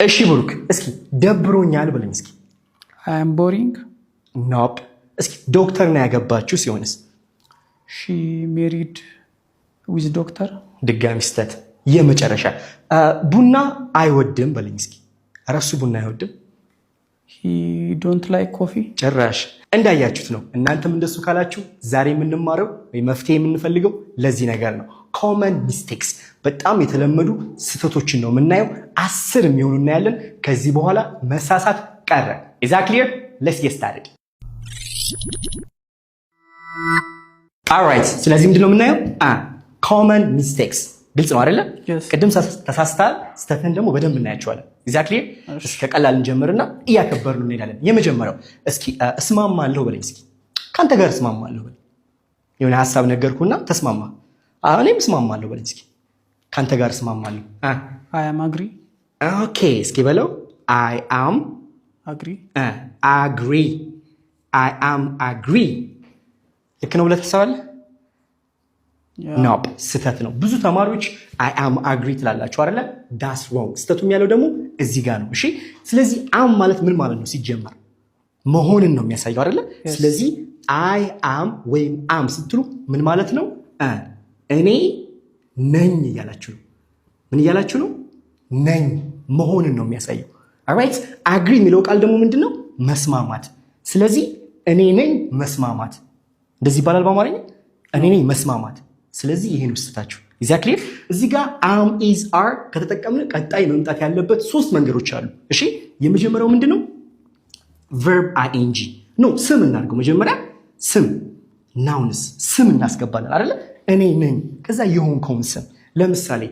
እሺ ብሩክ እስኪ ደብሮኛል በለኝ እስኪ። I am boring. ኖፕ። እስኪ ዶክተር ነው ያገባችሁ ሲሆንስ? She married with doctor. ድጋሚ ስተት። የመጨረሻ ቡና አይወድም በለኝ እስኪ። እረሱ ቡና አይወድም። He don't like coffee. ጭራሽ እንዳያችሁት ነው። እናንተም እንደሱ ካላችሁ ዛሬ የምንማረው ወይ መፍትሄ የምንፈልገው ለዚህ ነገር ነው። ኮመን ሚስቴክስ በጣም የተለመዱ ስህተቶችን ነው የምናየው። 10 የሚሆኑ እናያለን። ከዚህ በኋላ መሳሳት ቀረ። Is that clear? Let's get started. Alright, ስለዚህ ምንድነው የምናየው? ኮመን ሚስቴክስ ግልጽ ነው አይደለ? ቅድም ተሳስተሃል፣ ስህተትን ደግሞ በደንብ እናያቸዋለን። Is that clear? እስኪ ከቀላል እንጀምርና እያከበርን እንሄዳለን። የመጀመሪያው እስኪ እስማማለሁ በለኝ እስኪ። ካንተ ጋር እስማማለሁ በለኝ። የሆነ ሐሳብ ነገርኩና ተስማማ። እኔም እስማማለሁ በለኝ እስኪ። ካንተ ጋር እስማማለሁ። I am agree. Okay, እስኪ በለው። I am agree. agree. I am agree. ልክ ነው ብለህ ታስባለህ? ኖፕ፣ ስህተት ነው። ብዙ ተማሪዎች I am agree ትላላችሁ አይደለ? that's wrong። ስህተቱም ያለው ደግሞ እዚህ ጋር ነው። እሺ፣ ስለዚህ am ማለት ምን ማለት ነው? ሲጀመር መሆንን ነው የሚያሳየው አይደለ? ስለዚህ I am ወይም am ስትሉ ምን ማለት ነው? እኔ ነኝ እያላችሁ ነው። ምን እያላችሁ ነው? ነኝ፣ መሆንን ነው የሚያሳየው። alright agree የሚለው ቃል ደግሞ ምንድነው? መስማማት። ስለዚህ እኔ ነኝ መስማማት፣ እንደዚህ ይባላል በአማርኛ። እኔ ነኝ መስማማት። ስለዚህ ይሄን ውስጣችሁ exactly እዚህ ጋር am is are ከተጠቀምን ቀጣይ መምጣት ያለበት 3 መንገዶች አሉ። እሺ የመጀመሪያው ምንድነው? verb ing ነው። ስም እናድርገው መጀመሪያ። ስም ናውንስ ስም እናስገባለን አይደለ? እኔ ነኝ፣ ከዛ የሆንከውን ስም። ለምሳሌ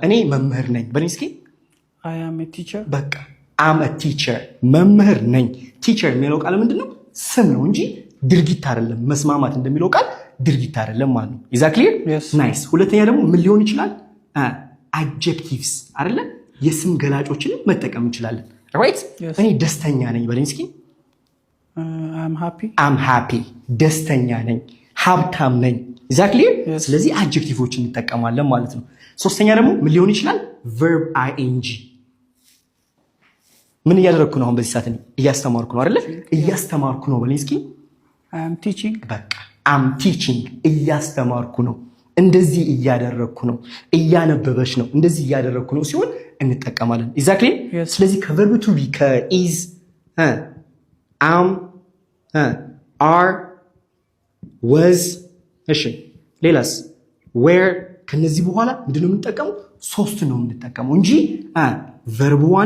እኔ መምህር ነኝ በለኝ እስኪ። I am a teacher. በቃ am a teacher መምህር ነኝ። ቲቸር የሚለው ቃል ምንድነው? ስም ነው እንጂ ድርጊት አይደለም። መስማማት እንደሚለው ቃል ድርጊት አይደለም ማለት ነው። is that clear? ናይስ። ሁለተኛ ደግሞ ምን ሊሆን ይችላል? adjectives አይደለ? የስም ገላጮችን መጠቀም እንችላለን። right? እኔ ደስተኛ ነኝ በለኝ እስኪ። I'm happy ደስተኛ ነኝ። ሀብታም ነኝ። is that clear? ስለዚህ adjectiveዎችን እንጠቀማለን ማለት ነው። ሶስተኛ ደግሞ ምን ሊሆን ይችላል? verb ing ምን እያደረኩ ነው? አሁን በዚህ ሰዓት እያስተማርኩ ነው አይደለ? እያስተማርኩ ነው በለኝ እስኪ። I am teaching. በቃ I'm teaching እያስተማርኩ ነው፣ እንደዚህ እያደረኩ ነው፣ እያነበበች ነው፣ እንደዚህ እያደረኩ ነው ሲሆን እንጠቀማለን። exactly ስለዚህ ከverb to be ከis am are was እሺ ሌላስ where ከነዚህ በኋላ ምንድነው የምንጠቀመው? 3 ነው የምንጠቀመው እንጂ verb 1